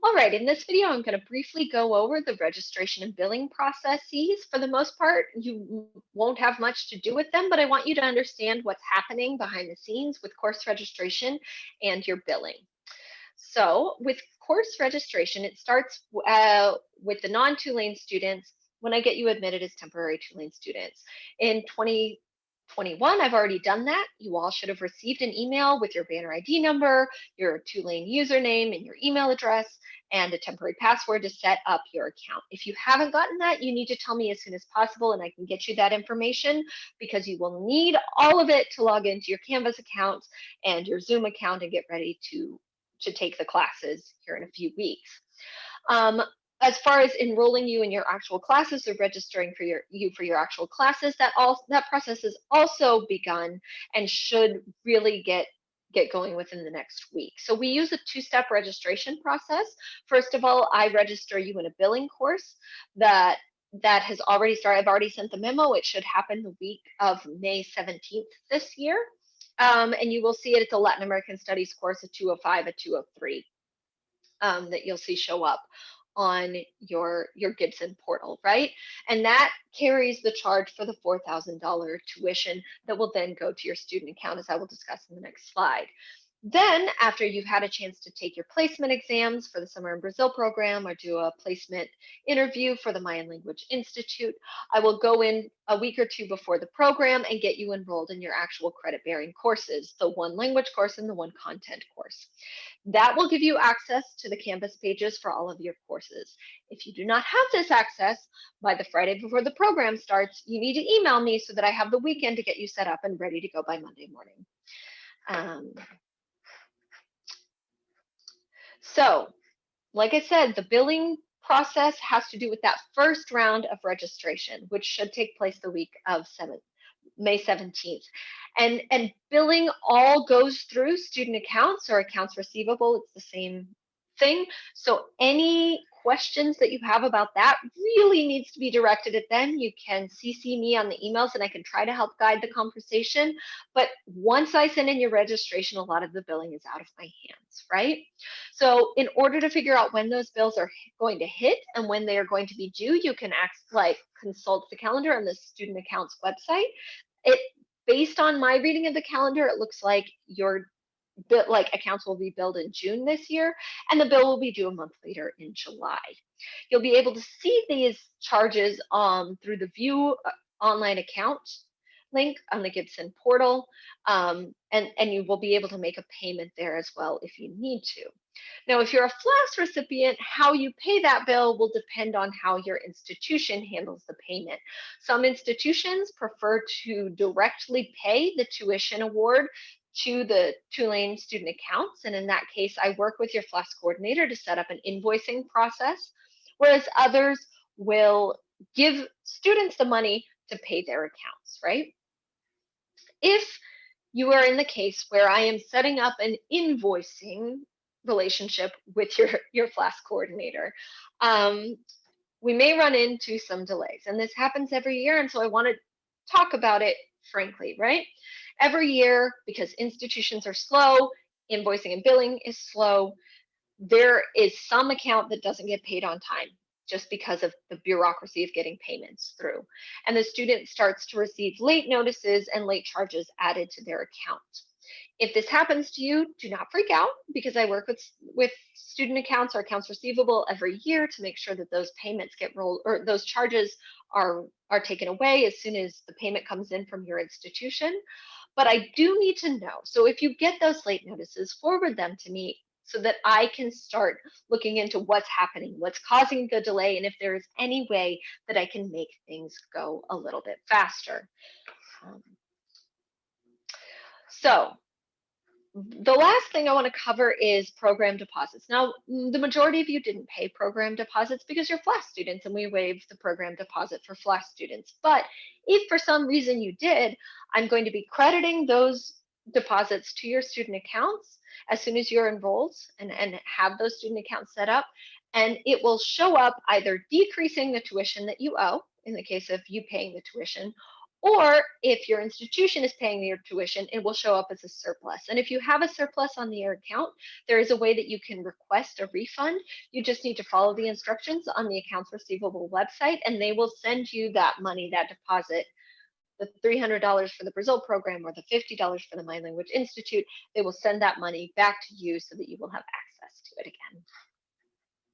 All right, in this video, I'm going to briefly go over the registration and billing processes. For the most part, you won't have much to do with them, but I want you to understand what's happening behind the scenes with course registration and your billing. So, with course registration, it starts with the non-Tulane students when I get you admitted as temporary Tulane students. In 2021, I've already done that. You all should have received an email with your banner ID number, your Tulane username, and your email address, and a temporary password to set up your account. If you haven't gotten that, you need to tell me as soon as possible, and I can get you that information because you will need all of it to log into your Canvas account and your Zoom account and get ready to take the classes here in a few weeks. Um, as far as enrolling you in your actual classes or registering for your actual classes, that process has also begun and should really get going within the next week. So we use a two-step registration process. First of all, I register you in a billing course that has already started. I've already sent the memo. It should happen the week of May 17th this year. And you will see it. It's a Latin American Studies course, a 205, a 203, that you'll see show up on your Gibson portal, right? And that carries the charge for the $4,000 tuition that will then go to your student account, as I will discuss in the next slide. Then, after you've had a chance to take your placement exams for the Summer in Brazil program or do a placement interview for the Mayan Language Institute, I will go in a week or two before the program and get you enrolled in your actual credit bearing courses, the one language course and the one content course. That will give you access to the Canvas pages for all of your courses. If you do not have this access by the Friday before the program starts, you need to email me so that I have the weekend to get you set up and ready to go by Monday morning. Um, So, like I said, the billing process has to do with that first round of registration, which should take place the week of May 17th. And billing all goes through student accounts or accounts receivable. It's the same thing. So any questions that you have about that really needs to be directed at them. You can CC me on the emails and I can try to help guide the conversation. But once I send in your registration, a lot of the billing is out of my hands, right? So in order to figure out when those bills are going to hit and when they are going to be due, you can consult the calendar on the student accounts website. It Based on my reading of the calendar, it looks like your accounts will be billed in June this year, and the bill will be due a month later in July. You'll be able to see these charges through the View online account link on the Gibson portal, and you will be able to make a payment there as well if you need to. Now, if you're a FLAS recipient, how you pay that bill will depend on how your institution handles the payment. Some institutions prefer to directly pay the tuition award to the Tulane student accounts. And in that case, I work with your FLAS coordinator to set up an invoicing process, whereas others will give students the money to pay their accounts, right? If you are in the case where I am setting up an invoicing relationship with your FLAS coordinator, um, we may run into some delays. And this happens every year. And so I want to talk about it frankly, right? Every year, because institutions are slow, invoicing and billing is slow, there is some account that doesn't get paid on time just because of the bureaucracy of getting payments through. And the student starts to receive late notices and late charges added to their account. If this happens to you, do not freak out because I work with student accounts or accounts receivable every year to make sure that those payments get rolled or those charges are taken away as soon as the payment comes in from your institution. But I do need to know. So if you get those late notices, forward them to me so that I can start looking into what's happening, what's causing the delay, and if there is any way that I can make things go a little bit faster. Um, so the last thing I want to cover is program deposits. Now, the majority of you didn't pay program deposits because you're FLAS students and we waived the program deposit for FLAS students. But if for some reason you did, I'm going to be crediting those deposits to your student accounts as soon as you're enrolled and have those student accounts set up. And it will show up either decreasing the tuition that you owe in the case of you paying the tuition, Or if your institution is paying your tuition, it will show up as a surplus. And if you have a surplus on your account, there is a way that you can request a refund. You just need to follow the instructions on the accounts receivable website, and they will send you that money, that deposit, the $300 for the Brazil program or the $50 for the My Language Institute. They will send that money back to you so that you will have access to it again.